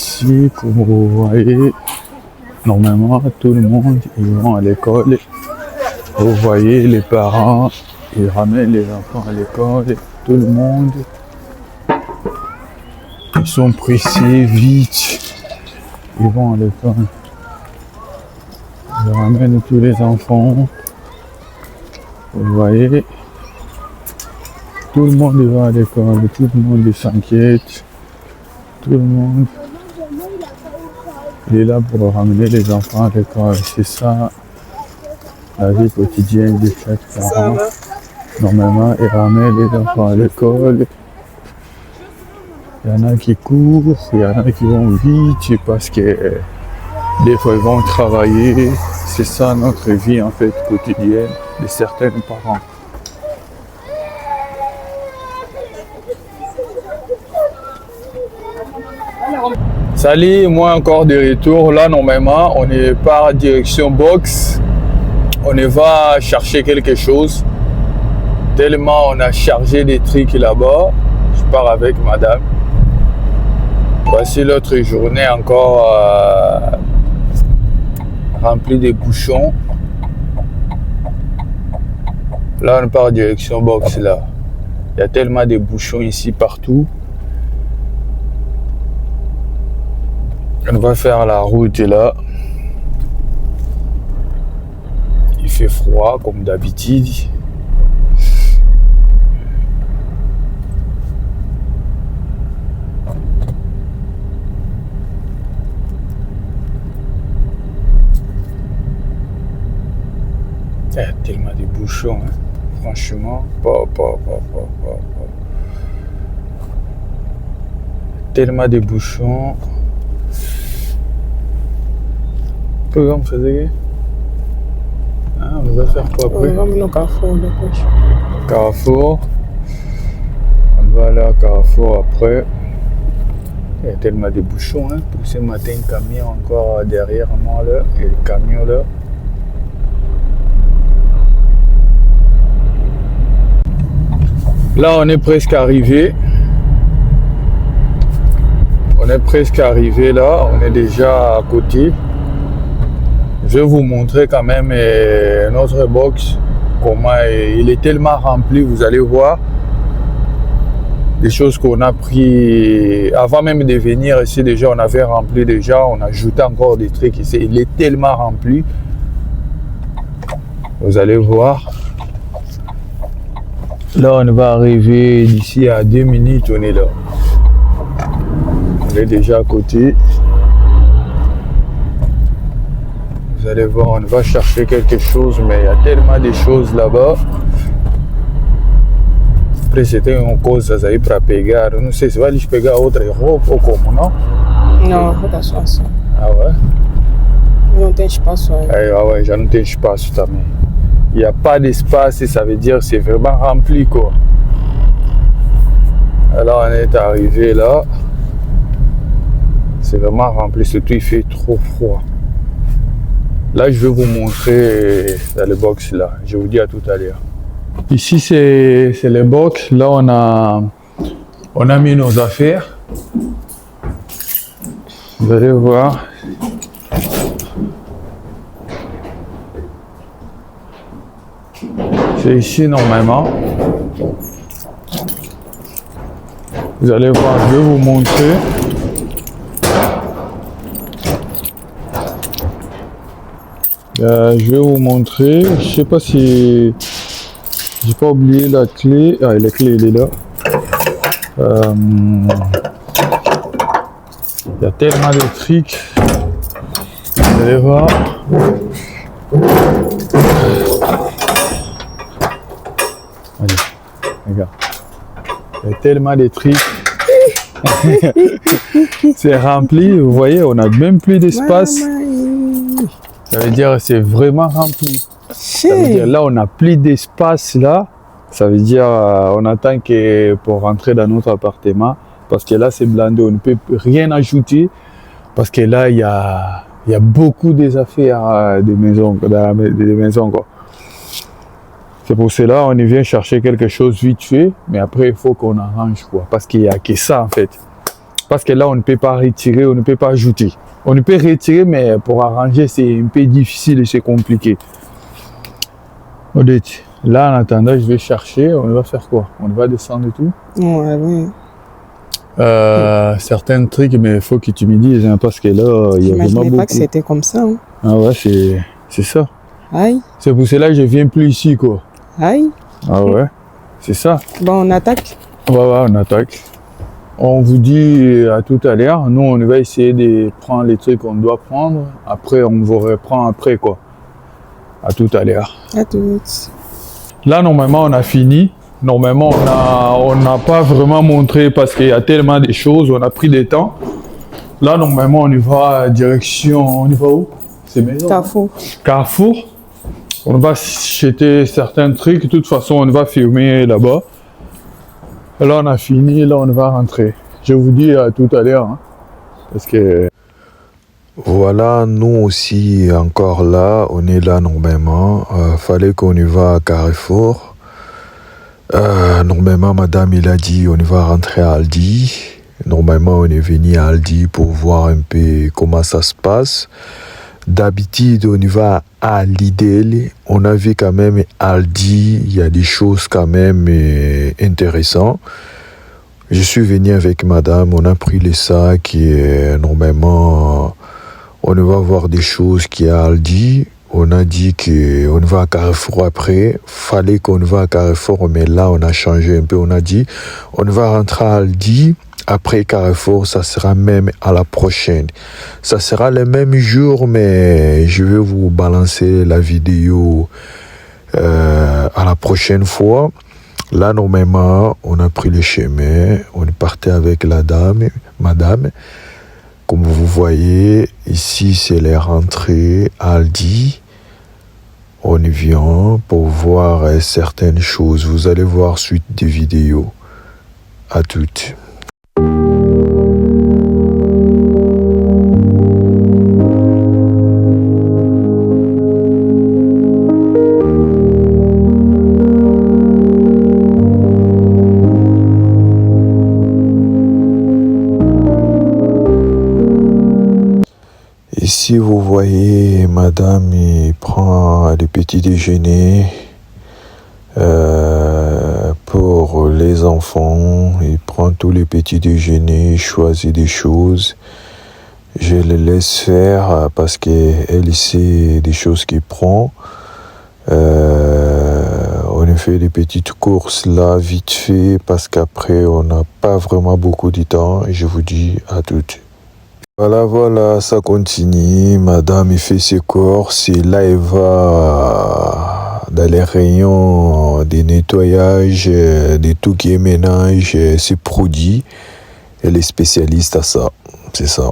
Ici, comme vous voyez, normalement, tout le monde, ils vont à l'école. Vous voyez, les parents, ils ramènent les enfants à l'école. Tout le monde, ils sont pressés, vite. Ils vont à l'école. Ils ramènent tous les enfants. Vous voyez, tout le monde va à l'école, tout le monde s'inquiète. Tout le monde il est là pour ramener les enfants à l'école. C'est ça la vie quotidienne de chaque parent. Normalement, il ramène les enfants à l'école. Il y en a qui courent, il y en a qui vont vite parce que des fois ils vont travailler. C'est ça notre vie en fait quotidienne de certains parents. Salut, moi encore de retour. Là normalement on est par direction box. On va chercher quelque chose. Tellement on a chargé des trucs là-bas. Je pars avec madame. Voici l'autre journée encore remplie de bouchons. Là on part en direction box là. Il y a tellement de bouchons ici partout. On va faire la route là. Il fait froid comme d'habitude. Il y a tellement de bouchons, hein. Franchement, tellement de bouchons. Comment on faisait? On va faire quoi après? On va aller au Carrefour. Carrefour. On va aller à Carrefour après. Il y a tellement de bouchons, hein. Pour ce matin, un camion encore derrière moi là. Et le camion là. Là, on est presque arrivé. On est presque arrivé là. On est déjà à côté. Je vais vous montrer quand même notre box, comment il est tellement rempli, vous allez voir des choses qu'on a pris avant même de venir ici. Déjà on avait rempli, déjà on a ajouté encore des trucs ici, il est tellement rempli, vous allez voir. Là on va arriver d'ici à 2 minutes, on est là, on est déjà à côté. Vous allez voir, on va chercher quelque chose, mais il y a tellement de choses là-bas. Après, c'était une cause, ça a para pegar. Não sei se vai lhes pegar outra roupa ou como, não? Não, roupa só assim. Ah ouais? Não tem espaço aí. Ah ouais, já não tem espaço também. Il n'y a pas d'espace et ça veut dire que c'est vraiment rempli, quoi. Alors, on est arrivé là. C'est vraiment rempli, surtout il fait trop froid. Là, je vais vous montrer dans le box là. Je vous dis à tout à l'heure. Ici, c'est le box. Là, on a mis nos affaires. Vous allez voir. C'est ici normalement. Vous allez voir, je vais vous montrer. Je vais vous montrer. Je sais pas si j'ai pas oublié la clé. Ah, la clé elle est là. Il y a tellement de trucs. Vous allez voir. Allez, regarde. Il y a tellement de trucs. C'est rempli. Vous voyez, on n'a même plus d'espace. Ça veut dire que c'est vraiment rempli. Ça veut dire là, on n'a plus d'espace là. Ça veut dire on attend que pour rentrer dans notre appartement. Parce que là, c'est blindé. On ne peut rien ajouter. Parce que là, il y a beaucoup des affaires des maisons, des maisons, quoi. C'est pour cela on y vient chercher quelque chose vite fait. Mais après, il faut qu'on arrange, quoi. Parce qu'il n'y a que ça, en fait. Parce que là, on ne peut pas retirer, on ne peut pas ajouter. On ne peut retirer, mais pour arranger, c'est un peu difficile et c'est compliqué. Là, en attendant, je vais chercher. On va faire quoi? On va descendre et tout. Ouais, oui. Certains trucs, mais il faut que tu me dises, hein, parce que là, il y a vraiment beaucoup. Pas que c'était comme ça. Hein. Ah ouais, c'est ça. Aïe. C'est pour cela que je viens plus ici, quoi. Aïe. Ah ouais, c'est ça. Bon, on attaque. Ouais, on attaque. On vous dit à tout à l'heure. Nous, on va essayer de prendre les trucs qu'on doit prendre. Après, on vous reprend après, quoi. À tout à l'heure. À toutes. Là, normalement, on a fini. Normalement, on n'a pas vraiment montré parce qu'il y a tellement de choses. On a pris des temps. Là, normalement, on y va direction... On y va où? C'est maison. Carrefour. Carrefour. On va acheter certains trucs. De toute façon, on va filmer là-bas. Là, on a fini. Là, on va rentrer. Je vous dis à tout à l'heure. Hein, parce que... Voilà, nous aussi, encore là, on est là normalement. Fallait qu'on y va à Carrefour. Normalement, madame, il a dit on y va rentrer à Aldi. Normalement, on est venu à Aldi pour voir un peu comment ça se passe. D'habitude, on y va à Lidl. On a vu quand même Aldi, il y a des choses quand même intéressantes. Je suis venu avec madame, on a pris les sacs et normalement... On va voir des choses qui est à Aldi. On a dit qu'on va à Carrefour après. Fallait qu'on va à Carrefour, mais là, on a changé un peu. On a dit, on va rentrer à Aldi. Après Carrefour, ça sera même à la prochaine. Ça sera le même jour, mais je vais vous balancer la vidéo à la prochaine fois. Là, normalement, on a pris le chemin. On est parti avec la dame, madame. Comme vous voyez, ici c'est les rentrées Aldi. On y vient pour voir certaines choses. Vous allez voir suite des vidéos. À toutes. Ici, vous voyez, madame, il prend le petit déjeuner pour les enfants. Il prend tous les petits déjeuners, choisit des choses. Je les laisse faire parce qu'elle sait des choses qu'il prend. On a fait des petites courses là, vite fait, parce qu'après, on n'a pas vraiment beaucoup de temps. Et je vous dis à toutes. Voilà, ça continue. Madame, il fait ses courses et là, il va dans les rayons des nettoyages, de tout qui est ménage, ses produits. Elle est spécialiste à ça. C'est ça.